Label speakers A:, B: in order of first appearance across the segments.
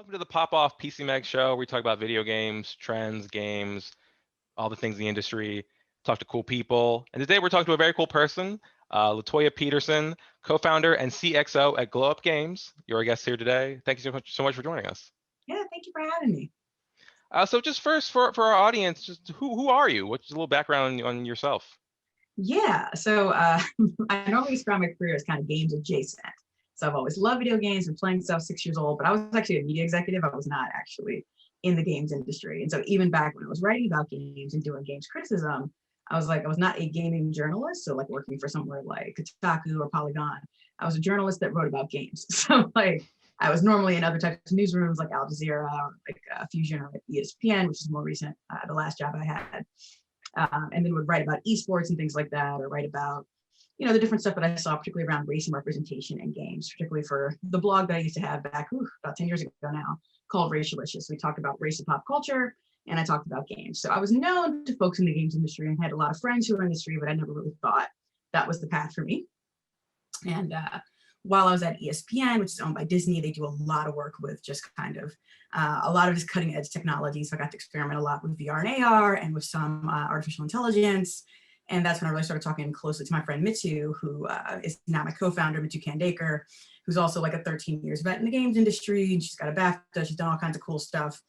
A: Welcome to the Pop Off PC Mag Show, where we talk about video games, trends, games, all the things in the industry, talk to cool people. And today we're talking to a very cool person, Latoya Peterson, co-founder and CXO at Glow Up Games. You're our guest here today. Thank you so much for joining us.
B: Yeah, thank you for having me.
A: So just first, for our audience, just who are you? What's a little background on yourself?
B: Yeah, so I normally describe my career as kind of games adjacent. So I've always loved video games and playing stuff 6 years old, but I was actually a media executive. I was not actually in the games industry. And so even back when I was writing about games and doing games criticism, I was not a gaming journalist. So like working for somewhere like Kotaku or Polygon, I was a journalist that wrote about games. So like I was normally in other types of newsrooms like Al Jazeera, or like Fusion or like ESPN, which is more recent, the last job I had. And then would write about esports and things like that, or write about, the different stuff that I saw, particularly around race and representation in games, particularly for the blog that I used to have back about 10 years ago now, called Racialicious. We talked about race and pop culture, and I talked about games. So I was known to folks in the games industry and had a lot of friends who were in the industry, but I never really thought that was the path for me. And while I was at ESPN, which is owned by Disney, they do a lot of work with just kind of a lot of just cutting edge technology. So I got to experiment a lot with VR and AR and with some artificial intelligence. And that's when I really started talking closely to my friend Mittu, who is now my co-founder, Mittu Kandekar, who's also like a 13 years vet in the games industry. And she's got a BAFTA, she's done all kinds of cool stuff.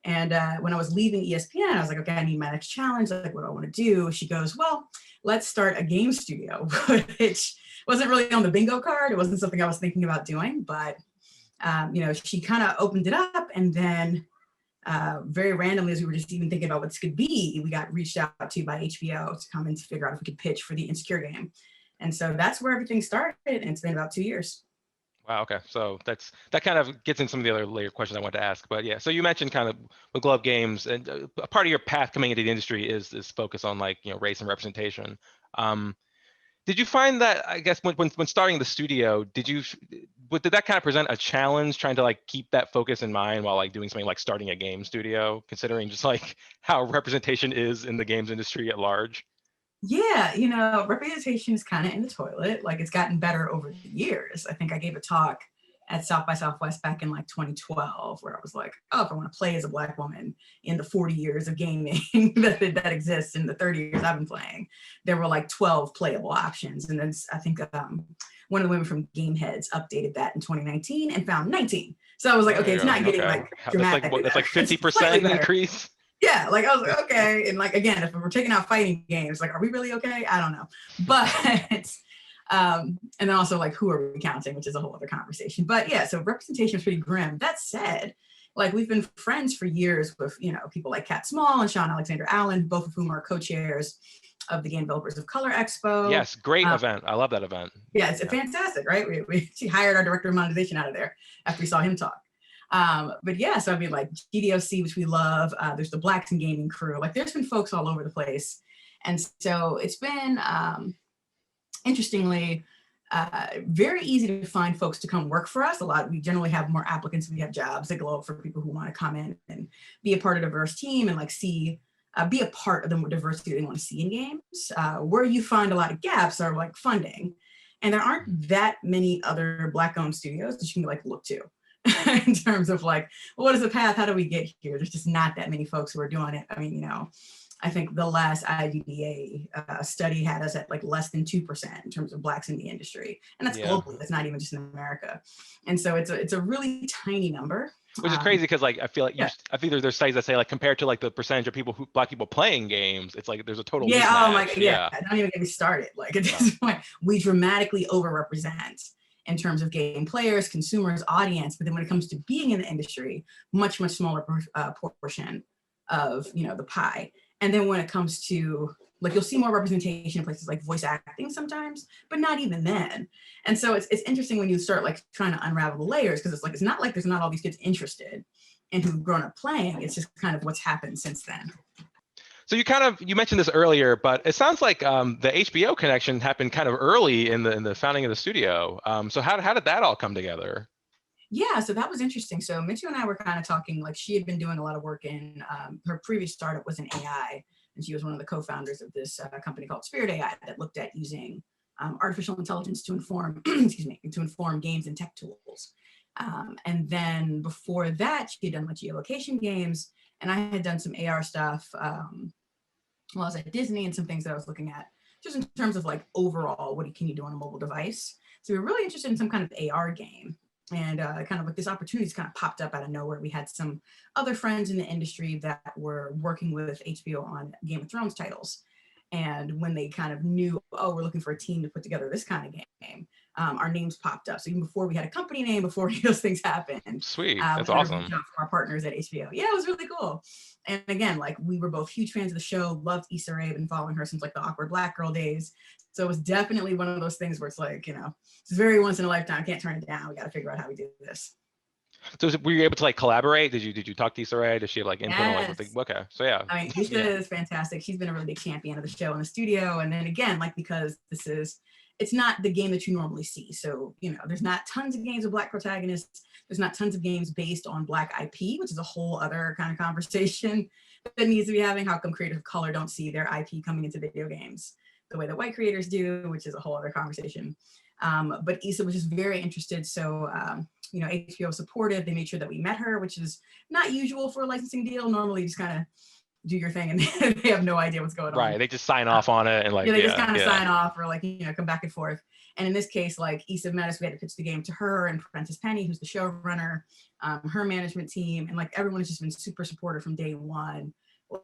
B: And when I was leaving ESPN, I was like, okay, I need my next challenge. Like, what do I want to do? She goes, well, let's start a game studio, which wasn't really on the bingo card. It wasn't something I was thinking about doing, but she kind of opened it up, and then very randomly, as we were just even thinking about what this could be, we got reached out to by HBO to come in to figure out if we could pitch for the Insecure game. And so that's where everything started, and it's been about 2 years.
A: Wow. Okay. So that kind of gets in some of the other later questions I wanted to ask. But yeah, so you mentioned kind of with Glow Up Games, and a part of your path coming into the industry is focus on like race and representation. Did you find that, I guess, when starting the studio, did that kind of present a challenge trying to like keep that focus in mind while like doing something like starting a game studio, considering just like how representation is in the games industry at large?
B: Yeah, representation is kind of in the toilet. Like, it's gotten better over the years. I think I gave a talk at South by Southwest back in like 2012, where I was like, oh, if I want to play as a Black woman in the 40 years of gaming that exists, in the 30 years I've been playing, there were like 12 playable options. And then I think one of the women from Gameheads updated that in 2019 and found 19. So I was like, okay, it's not getting like dramatic.
A: That's like 50% increase.
B: Yeah, like I was like, okay. And like, again, if we're taking out fighting games, like, are we really okay? I don't know. But and then also like, who are we counting, which is a whole other conversation. But yeah, so representation is pretty grim. That said, like, we've been friends for years with, people like Kat Small and Sean Alexander Allen, both of whom are co-chairs of the Game Developers of Color Expo.
A: Yes, great event. I love that event.
B: Yeah, it's fantastic, right? She hired our director of monetization out of there after we saw him talk. But yeah, so I mean, like GDOC, which we love, there's the Blacks in Gaming crew, like there's been folks all over the place. And so it's been, interestingly, very easy to find folks to come work for us. We generally have more applicants than we have jobs that Glow Up for people who want to come in and be a part of a diverse team and like be a part of the more diversity they want to see in games. Where you find a lot of gaps are like funding. And there aren't that many other Black-owned studios that you can like look to. In terms of like, well, what is the path? How do we get here? There's just not that many folks who are doing it. I mean, I think the last IDDA study had us at like less than 2% in terms of Blacks in the industry. And that's globally, that's not even just in America. And so it's a really tiny number.
A: Which is crazy because like I feel like I think there's sites that say like compared to like the percentage of Black people playing games, it's like there's a total mismatch.
B: Oh my God, yeah. Don't even get me started. Like at this point, we dramatically overrepresent in terms of game players, consumers, audience. But then when it comes to being in the industry, much, much smaller portion of, the pie. And then when it comes to, like, you'll see more representation in places like voice acting sometimes, but not even then. And so it's interesting when you start like trying to unravel the layers, because it's not like there's not all these kids interested in who've grown up playing. It's just kind of what's happened since then.
A: So you mentioned this earlier, but it sounds like the HBO connection happened kind of early in the founding of the studio. So how did that all come together?
B: Yeah, so that was interesting. So Mitchie and I were kind of talking, like she had been doing a lot of work in, her previous startup was in AI, and she was one of the co-founders of this company called Spirit AI that looked at using artificial intelligence to inform, to inform games and tech tools. And then before that, she had done like geolocation games, and I had done some AR stuff while I was at Disney, and some things that I was looking at just in terms of like overall, what can you do on a mobile device? So we were really interested in some kind of AR game. And kind of like this opportunity kind of popped up out of nowhere. We had some other friends in the industry that were working with HBO on Game of Thrones titles. And when they kind of knew, oh, we're looking for a team to put together this kind of game, our names popped up. So even before we had a company name, before those things happened,
A: Sweet. That's
B: we
A: awesome.
B: from our partners at HBO. Yeah, it was really cool. And again, like we were both huge fans of the show, loved Issa Rae, been following her since like the Awkward Black Girl days. So it was definitely one of those things where it's like, it's very once in a lifetime. Can't turn it down. We got to figure out how we do this.
A: So were you able to like collaborate? Did you talk to Issa Rae? Does she have like input on like what
B: Yes.
A: okay. So yeah.
B: I mean, Issa is fantastic. She's been a really big champion of the show in the studio. And then again, like because it's not the game that you normally see. So, there's not tons of games with Black protagonists. There's not tons of games based on Black IP, which is a whole other kind of conversation that needs to be having. How come creators of color don't see their IP coming into video games the way that white creators do, which is a whole other conversation. But Issa was just very interested. So, HBO was supportive. They made sure that we met her, which is not usual for a licensing deal. Normally you just kind of do your thing and they have no idea what's going on.
A: Right. They just sign off on it and like,
B: they just kind of sign off or like, come back and forth. And in this case, like Issa met us, we had to pitch the game to her and Prentice Penny, who's the showrunner, her management team. And like, everyone has just been super supportive from day one,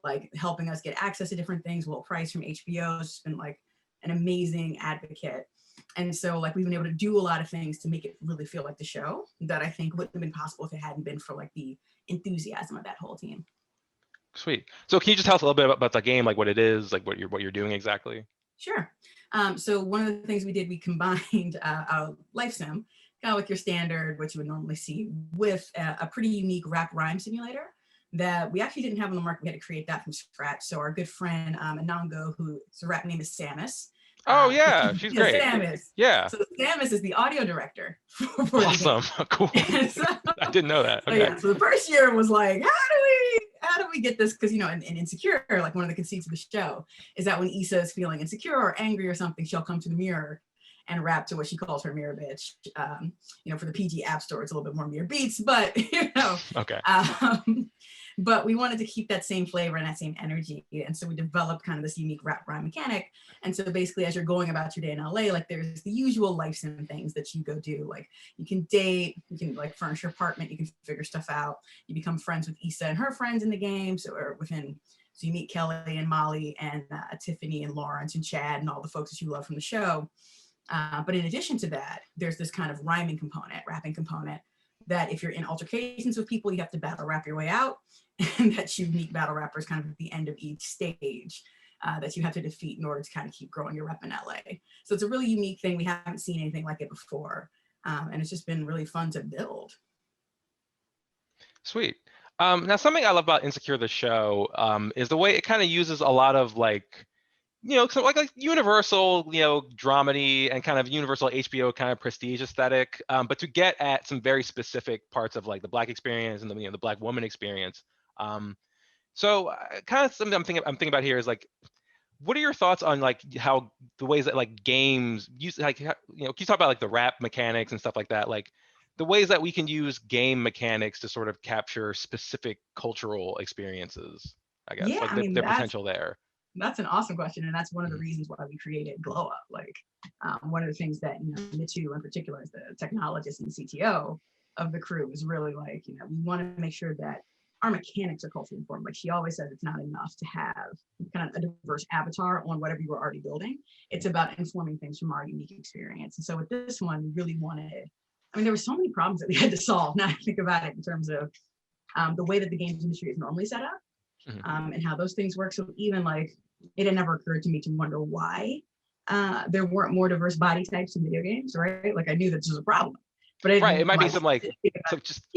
B: like helping us get access to different things. Will Price from HBO has been like an amazing advocate. And so like, we've been able to do a lot of things to make it really feel like the show that I think wouldn't have been possible if it hadn't been for like the enthusiasm of that whole team.
A: Sweet. So can you just tell us a little bit about the game, like what it is, like what you're doing exactly?
B: Sure. So one of the things we did, we combined a life sim, kind of like your standard, what you would normally see, with a pretty unique rap rhyme simulator that we actually didn't have on the market. We had to create that from scratch. So our good friend Anango, whose rap name is Samus.
A: Oh yeah, she's great.
B: Samus.
A: Yeah.
B: So Samus is the audio director. For
A: awesome. Cool.
B: So,
A: I didn't know that. Okay.
B: So, yeah, so the first year was like, how do we get this? Because in Insecure, like one of the conceits of the show is that when Issa is feeling insecure or angry or something, she'll come to the mirror and rap to what she calls her mirror bitch. For the PG App Store, it's a little bit more Mirror Beats, but
A: Okay.
B: But we wanted to keep that same flavor and that same energy, and so we developed kind of this unique rap rhyme mechanic. And so basically, as you're going about your day in LA, like there's the usual life sim things that you go do, like you can date, you can like furnish your apartment, you can figure stuff out, you become friends with Issa and her friends in the game. So you meet Kelly and Molly and Tiffany and Lawrence and Chad and all the folks that you love from the show. But in addition to that, there's this kind of rapping component, that if you're in altercations with people, you have to battle rap your way out, and that you meet battle rappers kind of at the end of each stage that you have to defeat in order to kind of keep growing your rep in LA. So it's a really unique thing. We haven't seen anything like it before. And it's just been really fun to build.
A: Sweet. Now, something I love about Insecure, the show, is the way it kind of uses a lot of like universal, dramedy and kind of universal HBO kind of prestige aesthetic, but to get at some very specific parts of like the Black experience and the Black woman experience. So kind of something I'm thinking about here is like, what are your thoughts on like how the ways that like games use, like, can you talk about like the rap mechanics and stuff like that, like the ways that we can use game mechanics to sort of capture specific cultural experiences, I guess, like the potential there.
B: That's an awesome question, and that's one of the reasons why we created Glow Up. Like one of the things that Mitu in particular, is the technologist and CTO of the crew, is really like, we want to make sure that our mechanics are culturally informed. Like she always says, it's not enough to have kind of a diverse avatar on whatever you were already building. It's about informing things from our unique experience. And so with this one, we really wanted, there were so many problems that we had to solve. Now I think about it in terms of the way that the games industry is normally set up. And how those things work. So even like, it had never occurred to me to wonder why there weren't more diverse body types in video games, right? Like I knew that this was a problem, but
A: it might be some like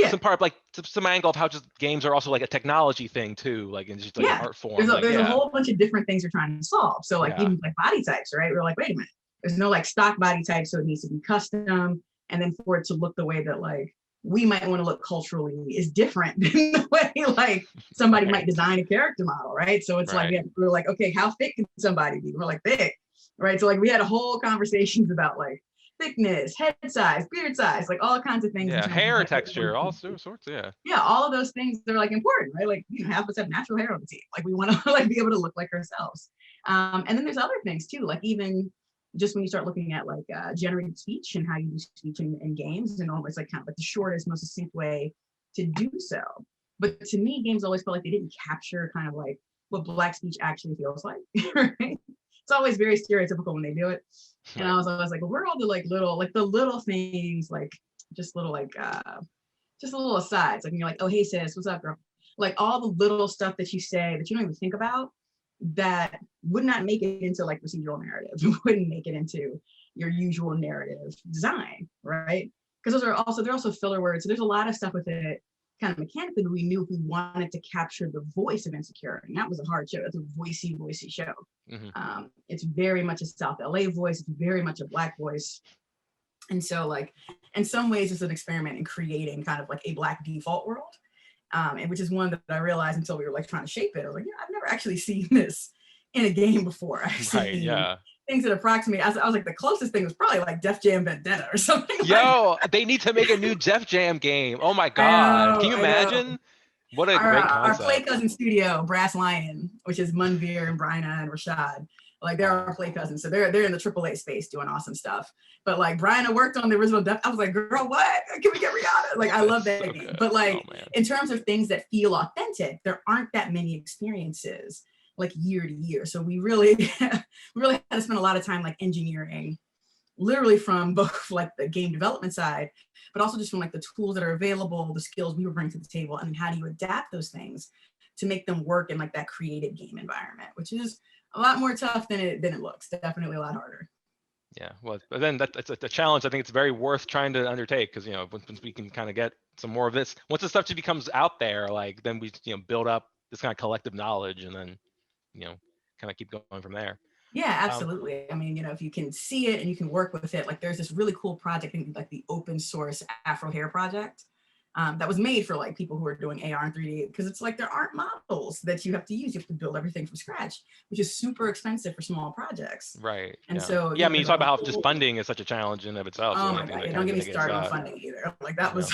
A: some part of like some angle of how just games are also like a technology thing too, like in just like an art form.
B: There's a whole bunch of different things we're trying to solve. So like even like body types, right? We're like, wait a minute, there's no like stock body type, so it needs to be custom, and then for it to look the way that like we might want to look culturally is different than the way like somebody might design a character model, right? So it's like we're like, okay, how thick can somebody be? We're like thick, right? So like we had a whole conversations about like thickness, head size, beard size, like all kinds of things in
A: Yeah,
B: terms of
A: hair
B: like
A: texture, all sorts. Yeah.
B: yeah, all of those things are like important, right? Like, half of us have natural hair on the team. Like, we want to like be able to look like ourselves. And then there's other things too, like even just when you start looking at like generated speech and how you do speech in games, and almost like kind of like the shortest, most succinct way to do so. But to me, games always felt like they didn't capture kind of like what Black speech actually feels like. Right? It's always very stereotypical when they do it. And I was always like, well, where are all the the little things, like just little like just a little asides, like when you're like, oh hey sis, what's up, girl? Like all the little stuff that you say that you don't even think about, that would not make it into like procedural narrative, wouldn't make it into your usual narrative design, right? Because they're also filler words. So there's a lot of stuff with it kind of mechanically, but we knew if we wanted to capture the voice of Insecure, and that was a hard show. It's a voicey show. It's very much a South LA voice. It's very much a Black voice. And so like, in some ways it's an experiment in creating kind of like a Black default world. And which is one that I realized until we were like trying to shape it. I was like, I've never actually seen this in a game before. I've seen things that approximate. I was like, the closest thing was probably like Def Jam Vendetta or something.
A: Yo, they need to make a new Def Jam game. Oh my God. Can you imagine? What a great concept.
B: Our Play Cousin studio, Brass Lion, which is Munveer and Bryna and Rashad. Like they're our Play Cousins. So they're in the AAA space doing awesome stuff. But like Bryna worked on the original Def. I was like, girl, what? Can we get Rihanna? Like I love that game. Good. But like in terms of things that feel authentic, there aren't that many experiences like year to year. So we really had to spend a lot of time like engineering, literally from both like the game development side, but also just from like the tools that are available, the skills we were bringing to the table, and then how do you adapt those things to make them work in like that created game environment, which is a lot more tough than it looks. Definitely a lot harder.
A: Yeah, well, but then that's a challenge. I think it's very worth trying to undertake, because once we can kind of get some more of this, once the stuff just becomes out there, like then we build up this kind of collective knowledge, and then kind of keep going from there.
B: Yeah, absolutely. I mean, if you can see it and you can work with it, like there's this really cool project, like the open source Afro Hair project, that was made for like people who are doing AR and 3D, because it's like there aren't models that you have to use. You have to build everything from scratch, which is super expensive for small projects.
A: Right.
B: And so
A: I mean, you talk about how just funding is such a white in of itself.
B: Oh my God! Don't get me started on funding either. Like that was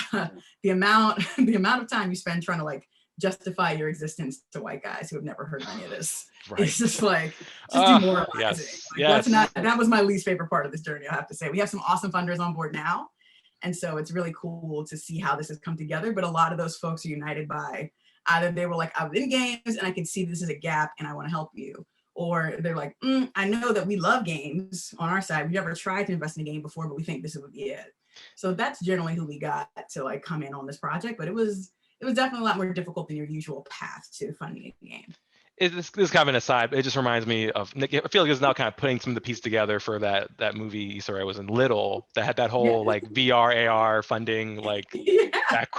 B: the amount of time you spend trying to like justify your existence to white guys who have never heard of any of this. Right. It's just like demoralizing.
A: Yes.
B: Like, that was my least favorite part of this journey, I have to say. We have some awesome funders on board now. And so it's really cool to see how this has come together. But a lot of those folks are united by either they were like, I was in games and I can see this is a gap and I want to help you. Or they're like, I know that we love games on our side. We never tried to invest in a game before, but we think this would be it. So that's generally who we got to like come in on this project. But it was definitely a lot more difficult than your usual path to funding a game.
A: This is kind of an aside, but it just reminds me of, I feel like it's now kind of putting some of the pieces together for that movie. Sorry, I was in Little, that had that whole like VR, AR funding, like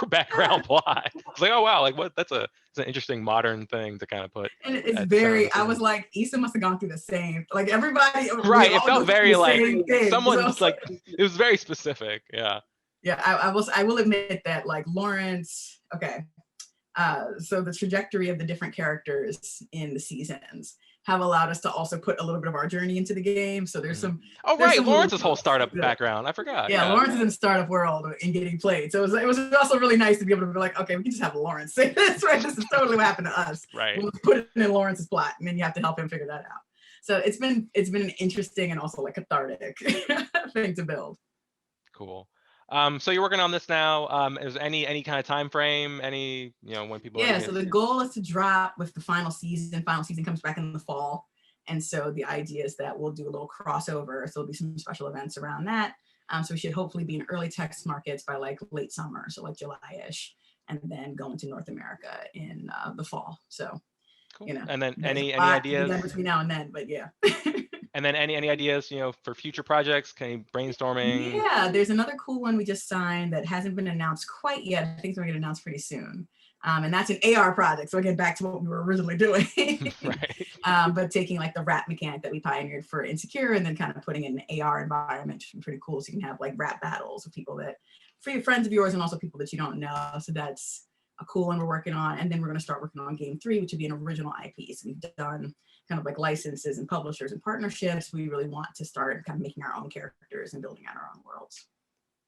A: background plot. It's like, oh wow, like what? It's an interesting modern thing to kind of put.
B: And it's very, I was like, Issa must have gone through the same, like everybody.
A: Right, it felt very like someone's like, it was very specific. Yeah.
B: Yeah, I will admit that like Lawrence, okay. So the trajectory of the different characters in the seasons have allowed us to also put a little bit of our journey into the game. So there's some.
A: Oh right, Lawrence's whole startup background. I forgot.
B: Yeah, Lawrence is in the startup world and getting played. So it was also really nice to be able to be like, okay, we can just have Lawrence say this, right? This is totally what happened to us.
A: Right.
B: We'll put it in Lawrence's plot, and then you have to help him figure that out. So it's been an interesting and also like cathartic thing to build.
A: Cool. So you're working on this now. Is any kind of time frame? Any when people?
B: Yeah. So the goal is to drop with the final season. Final season comes back in the fall, and so the idea is that we'll do a little crossover. So there'll be some special events around that. So we should hopefully be in early test markets by like late summer, so like July-ish, and then go into North America in the fall. So,
A: cool. And then any ideas
B: between now and then? But yeah.
A: And then any ideas, for future projects? Can you brainstorming?
B: Yeah, there's another cool one we just signed that hasn't been announced quite yet. I think it's going to get announced pretty soon. And that's an AR project. So again, back to what we were originally doing.
A: Right.
B: But taking like the rap mechanic that we pioneered for Insecure and then kind of putting in an AR environment, which is pretty cool. So you can have like rap battles with people that, for your friends of yours and also people that you don't know. So that's a cool one we're working on, and then we're going to start working on game 3, which would be an original IP. So we've done kind of like licenses and publishers and partnerships. We really want to start kind of making our own characters and building out our own worlds.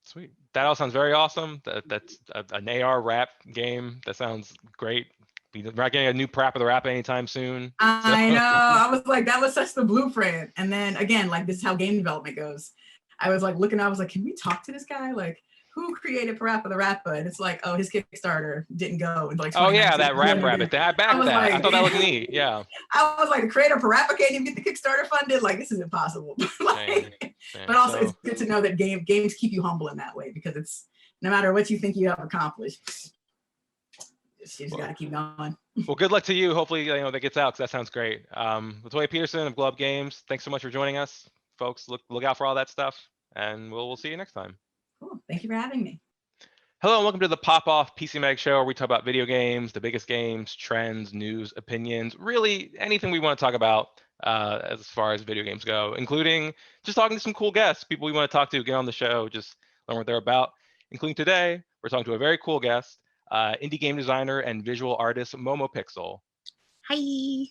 A: Sweet. That all sounds very awesome. That's an AR rap game. That sounds great. We're not getting a new Parappa the Rapper anytime soon.
B: I know. I was like, that was such the blueprint. And then again, like, this is how game development goes. I was like looking, I was like, can we talk to this guy? Like, who created Parappa the Rapper? And it's like, oh, his Kickstarter didn't go. And like,
A: oh yeah, that rap rabbit. I backed that. Like, I thought that was neat. Yeah.
B: I was like, the creator of Parappa can't even get the Kickstarter funded. Like, this is impossible. Like, but also, it's good to know that games keep you humble in that way, because it's no matter what you think you have accomplished, you just got to keep going.
A: Well, good luck to you. Hopefully, that gets out, because that sounds great. Latoya Peterson of Globe Games, thanks so much for joining us, folks. Look out for all that stuff, and we'll see you next time.
B: Cool. Thank you for having me.
A: Hello and welcome to the Pop Off PC Mag Show, where we talk about video games, the biggest games, trends, news, opinions, really anything we want to talk about as far as video games go, including just talking to some cool guests, people we want to talk to, get on the show, just learn what they're about. Including today, we're talking to a very cool guest, indie game designer and visual artist Momo Pixel.
C: Hi.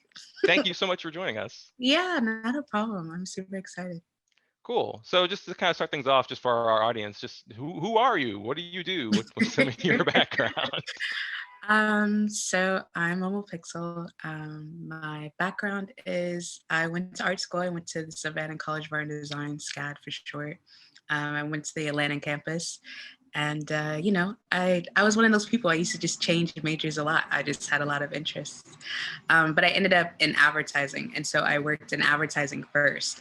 A: Thank you so much for joining us.
C: Yeah, not a problem. I'm super excited.
A: Cool. So just to kind of start things off, just for our audience, just who are you? What do you do? What's some of your background?
C: So I'm Momo Pixel. My background is I went to art school. I went to the Savannah College of Art and Design, SCAD for short. I went to the Atlanta campus. And, I was one of those people, I used to just change majors a lot. I just had a lot of interests. But I ended up in advertising. And so I worked in advertising first.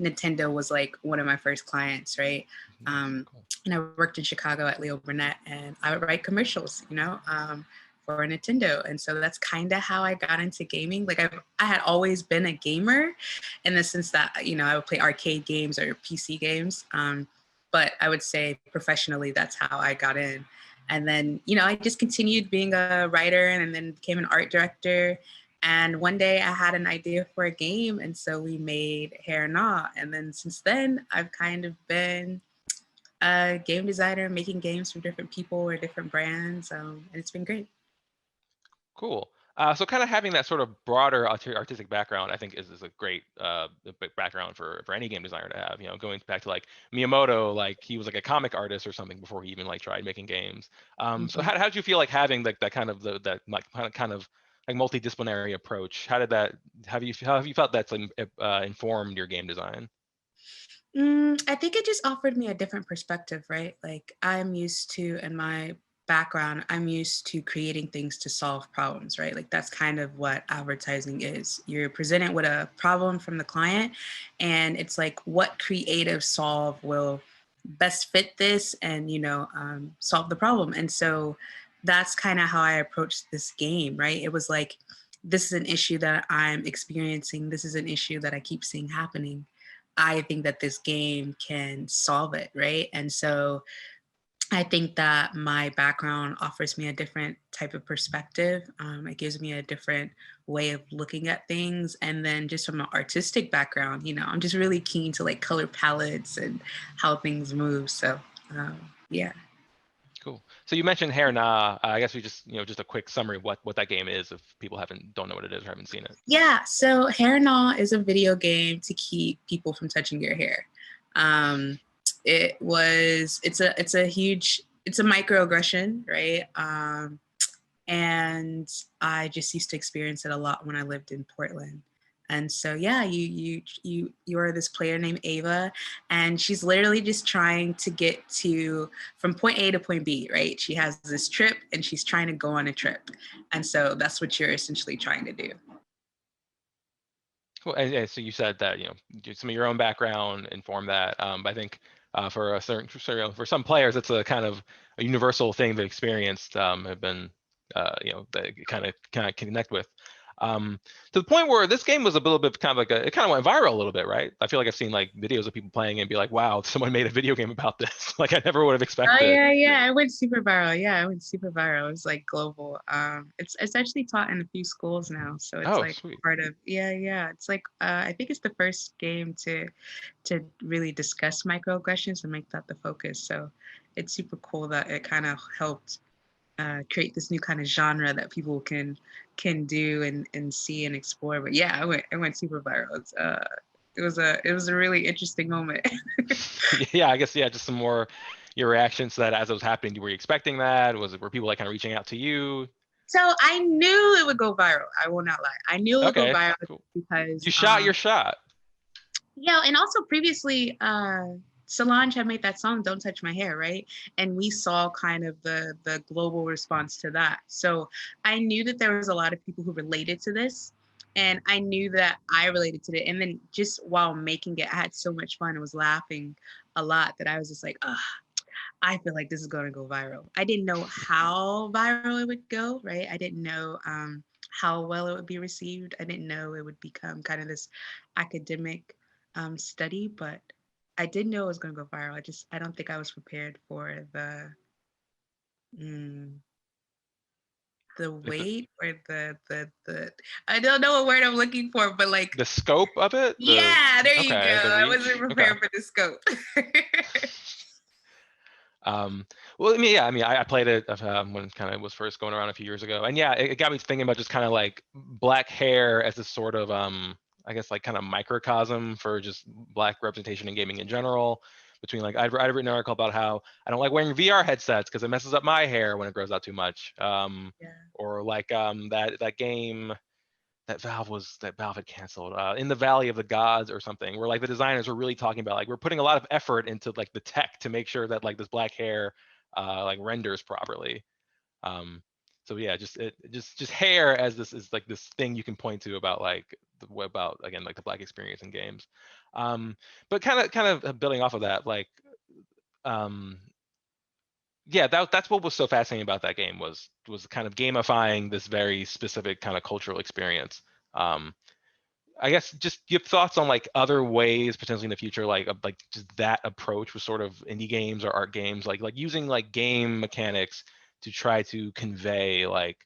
C: Nintendo was like one of my first clients, right? And I worked in Chicago at Leo Burnett, and I would write commercials, for Nintendo. And so that's kind of how I got into gaming. Like I had always been a gamer in the sense that, I would play arcade games or PC games. But I would say professionally, that's how I got in. And then, I just continued being a writer and then became an art director. And one day I had an idea for a game. And so we made Hair Nah. And then since then, I've kind of been a game designer, making games for different people or different brands. And it's been great.
A: Cool. So kind of having that sort of broader artistic background, I think is a great background for any game designer to have. Going back to like Miyamoto, like he was like a comic artist or something before he even like tried making games. So how did you feel like having like that kind of that like kind of like multidisciplinary approach? How have you felt that's informed your game design?
C: I think it just offered me a different perspective, right? Like I'm used to, in my background, I'm used to creating things to solve problems, right? Like that's kind of what advertising is. You're presented with a problem from the client, and it's like, what creative solve will best fit this and, solve the problem. And so that's kind of how I approached this game, right? It was like, this is an issue that I'm experiencing. This is an issue that I keep seeing happening. I think that this game can solve it, right? And so I think that my background offers me a different type of perspective. It gives me a different way of looking at things. And then just from an artistic background, I'm just really keen to like color palettes and how things move. So yeah.
A: Cool. So you mentioned Hair Nah. I guess we just, just a quick summary of what that game is if people don't know what it is or haven't seen it.
C: Yeah. So Hair Nah is a video game to keep people from touching your hair. It's a microaggression, right? And I just used to experience it a lot when I lived in Portland. And so, yeah, you are this player named Ava, and she's literally just trying to get from point A to point B, right? She has this trip and she's trying to go on a trip. And so that's what you're essentially trying to do.
A: Cool. And so you said that, some of your own background informed that. I think for some players, it's a kind of a universal thing they've experienced, have been, they kind of connect with. To the point where this game was a little bit kind of like it kind of went viral a little bit, right? I feel like I've seen like videos of people playing and be like, wow, someone made a video game about this. Like I never would have expected.
C: Oh yeah, it went super viral. Yeah, it went super viral. It was like global. It's actually taught in a few schools now, so it's
A: sweet.
C: Part of It's like I think it's the first game to really discuss microaggressions and make that the focus. So it's super cool that it kind of helped create this new kind of genre that people can do and see and explore. But yeah, it went super viral. It was a really interesting moment.
A: Yeah, I guess, yeah, just some more your reactions to that as it was happening. Were you expecting that? Were people like kind of reaching out to you?
C: So I knew it would go viral. I will not lie. I knew it would go
A: Okay,
C: viral
A: cool.
C: because
A: You shot your shot.
C: yeah, and also previously, Solange had made that song "Don't Touch My Hair," right? And we saw kind of the global response to that. So I knew that there was a lot of people who related to this, and I knew that I related to it. And then just while making it, I had so much fun. I was laughing a lot that I was just like, ugh, I feel like this is going to go viral. I didn't know how viral it would go, right? I didn't know how well it would be received. I didn't know it would become kind of this academic study, but I did know it was going to go viral. I don't think I was prepared for mm, the
A: Like
C: weight or the I don't know what word I'm looking for, but like,
A: the scope of it.
C: yeah, there you go.
A: Okay, the
C: I wasn't
A: reach. Okay.
C: prepared for the scope.
A: Um, well, I mean, yeah, I mean, I played it when it kind of was first going around a few years ago, and yeah, it got me thinking about just kind of like black hair as a sort of, I guess, like kind of microcosm for just black representation in gaming in general. Between like, I'd written an article about how I don't like wearing VR headsets because it messes up my hair when it grows out too much.
C: Yeah.
A: Or like that game that Valve had canceled, in the Valley of the Gods or something, where like the designers were really talking about like we're putting a lot of effort into like the tech to make sure that like this black hair like renders properly. Um, so yeah, just hair as this is like this thing you can point to about like about again like the black experience in games. But kind of building off of that, like um, yeah, that's what was so fascinating about that game was kind of gamifying this very specific kind of cultural experience. Um, I guess just give thoughts on like other ways potentially in the future, like just that approach with sort of indie games or art games, like using like game mechanics to try to convey like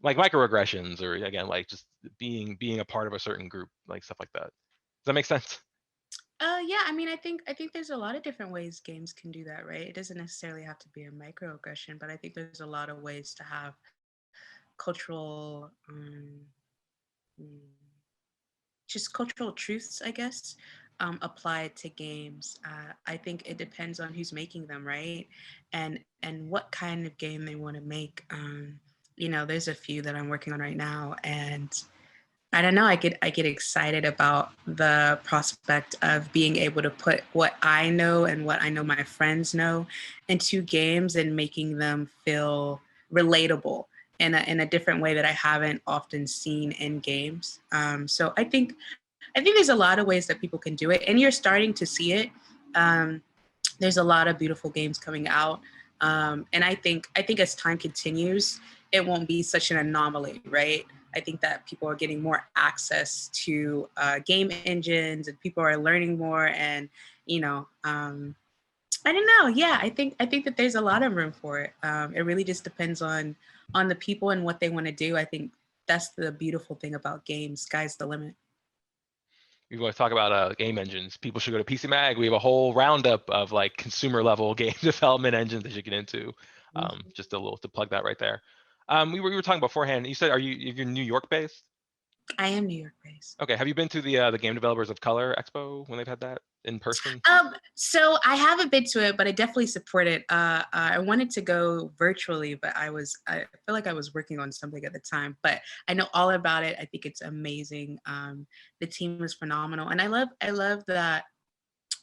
A: microaggressions or again like just being a part of a certain group, like stuff like that. Does that make sense?
C: Yeah, I mean, I think there's a lot of different ways games can do that, right? It doesn't necessarily have to be a microaggression, but I think there's a lot of ways to have cultural, mm, just cultural truths, I guess, applied to games. I think it depends on who's making them, right? And what kind of game they want to make. You know, there's a few that I'm working on right now, and I don't know. I get excited about the prospect of being able to put what I know and what I know my friends know into games and making them feel relatable in a different way that I haven't often seen in games. So I think there's a lot of ways that people can do it, and you're starting to see it. Um, there's a lot of beautiful games coming out, and I think as time continues, it won't be such an anomaly, right? I think that people are getting more access to game engines, and people are learning more, and you know, I don't know. Yeah, I think that there's a lot of room for it. It really just depends on the people and what they want to do. I think that's the beautiful thing about games. Sky's the limit.
A: We want to talk about game engines. People should go to PC Mag. We have a whole roundup of like consumer level game development engines that you get into.
C: Mhm.
A: Just a little to plug that right there. We were talking beforehand. You said you're New York based?
C: I am New York based.
A: Okay. Have you been to the Game Developers of Color Expo when they've had that in person?
C: So I haven't been to it, but I definitely support it. I wanted to go virtually, but I feel like I was working on something at the time, but I know all about it. I think it's amazing. The team is phenomenal. And I love that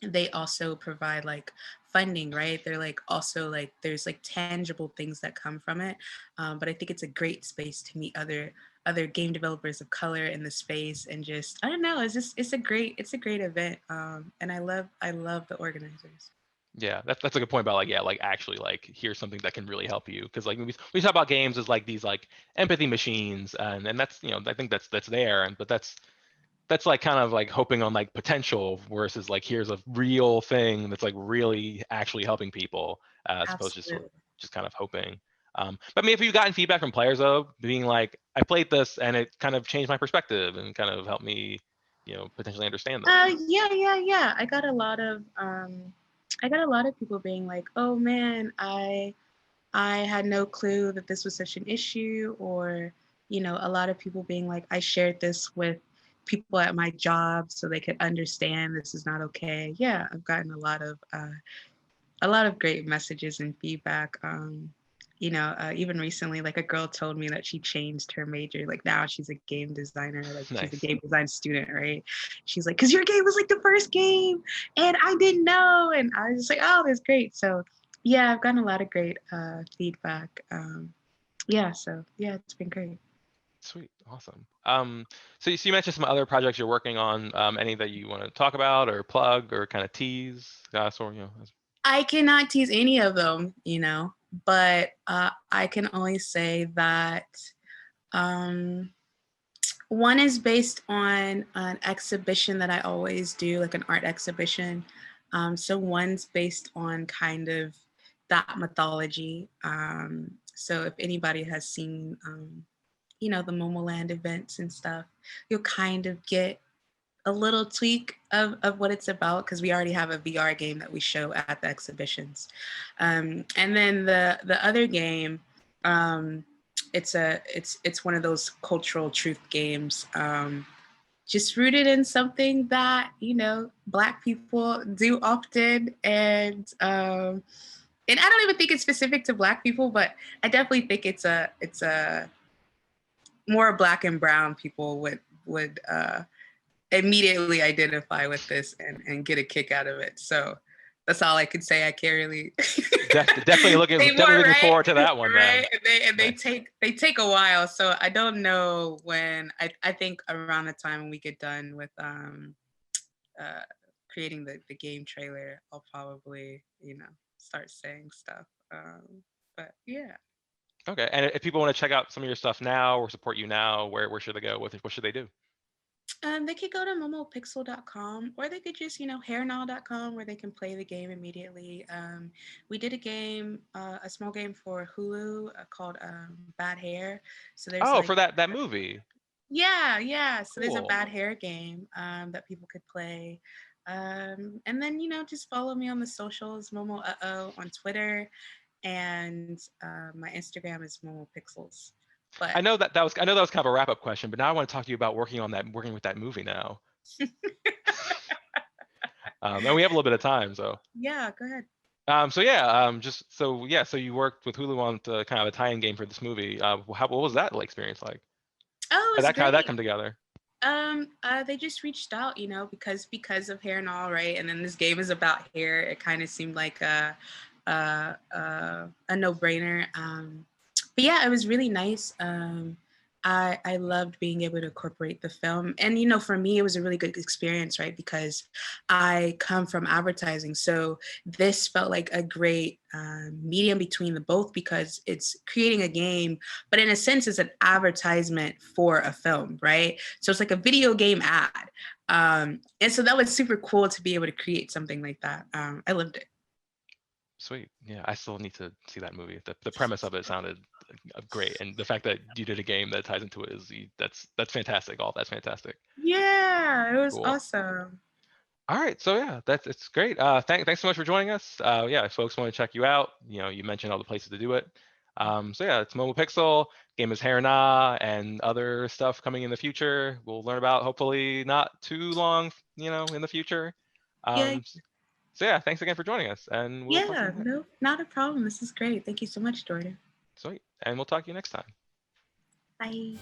C: they also provide like funding, right? They're like also like there's like tangible things that come from it. But I think it's a great space to meet other game developers of color in the space, and just I don't know, it's a great event. And I love the organizers.
A: Yeah, that's a good point about like, yeah, like actually like here's something that can really help you, because like we talk about games as like these like empathy machines, and that's, I think that's there, and but that's like kind of like hoping on like potential versus like here's a real thing that's like really actually helping people, as opposed to just sort of
C: Absolutely.
A: just kind of hoping. But I mean, if you've gotten feedback from players though, being like, I played this and it kind of changed my perspective and kind of helped me, potentially understand this.
C: Yeah. I got a lot of people being like, "Oh man, I had no clue that this was such an issue, or, a lot of people being like, I shared this with people at my job so they could understand this is not okay. Yeah, I've gotten a lot of great messages and feedback. Even recently, like a girl told me that she changed her major. Like now she's a game designer, like she's a
A: Nice.
C: game design student, right? She's like, because your game was like the first game and I didn't know. And I was just like, oh, that's great. So yeah, I've gotten a lot of great feedback. So yeah, it's been great.
A: Sweet, awesome. So you mentioned some other projects you're working on. Any that you want to talk about or plug or kind of tease?
C: I cannot tease any of them, but I can only say that one is based on an exhibition that I always do, like an art exhibition. So one's based on kind of that mythology. So if anybody has seen, the Momoland events and stuff, you'll kind of get a little tweak of what it's about, because we already have a VR game that we show at the exhibitions. And then the other game, it's one of those cultural truth games, just rooted in something that Black people do often, and I don't even think it's specific to Black people, but I definitely think it's a more Black and brown people would immediately identify with this and get a kick out of it. So that's all I could say. I can't really
A: definitely looking forward to that one,
C: right?
A: man.
C: And they take a while. So I don't know when. I think around the time we get done with creating the game trailer, I'll probably start saying stuff. But yeah.
A: Okay, and if people want to check out some of your stuff now or support you now, where should they go? What should they do?
C: They could go to momopixel.com, or they could just, hairnow.com, where they can play the game immediately. We did a game, a small game for Hulu called Bad Hair. So there's
A: for that movie.
C: Yeah. So
A: Cool.
C: There's a Bad Hair game that people could play. And then, just follow me on the socials, Momo on Twitter, and my Instagram is Momopixels. But
A: I know that was kind of a wrap-up question, but now I want to talk to you about working with that movie now. And we have a little bit of time, so.
C: Yeah, go ahead.
A: So you worked with Hulu on kind of a tie-in game for this movie. What was that experience like?
C: Oh,
A: How did that come together?
C: They just reached out, because of Hair and All, right? And then this game is about hair. It kind of seemed like a no-brainer. But yeah, it was really nice. I loved being able to incorporate the film. And, for me, it was a really good experience, right? Because I come from advertising. So this felt like a great medium between the both, because it's creating a game, but in a sense, it's an advertisement for a film, right? So it's like a video game ad. And so that was super cool to be able to create something like that. I loved it.
A: Sweet. Yeah, I still need to see that movie. The premise of it sounded great, and the fact that you did a game that ties into it that's fantastic. That's fantastic.
C: Yeah, it was awesome.
A: All right, so yeah, it's great. Thanks so much for joining us. If folks want to check you out, you mentioned all the places to do it. So yeah, it's Momo Pixel. Game is Hair Na, and other stuff coming in the future. We'll learn about hopefully not too long, in the future. So yeah, thanks again for joining us, and we'll talk to you next.
C: No, not a problem. This is great. Thank you so much, Jordan.
A: Sweet, and we'll talk to you next time.
C: Bye.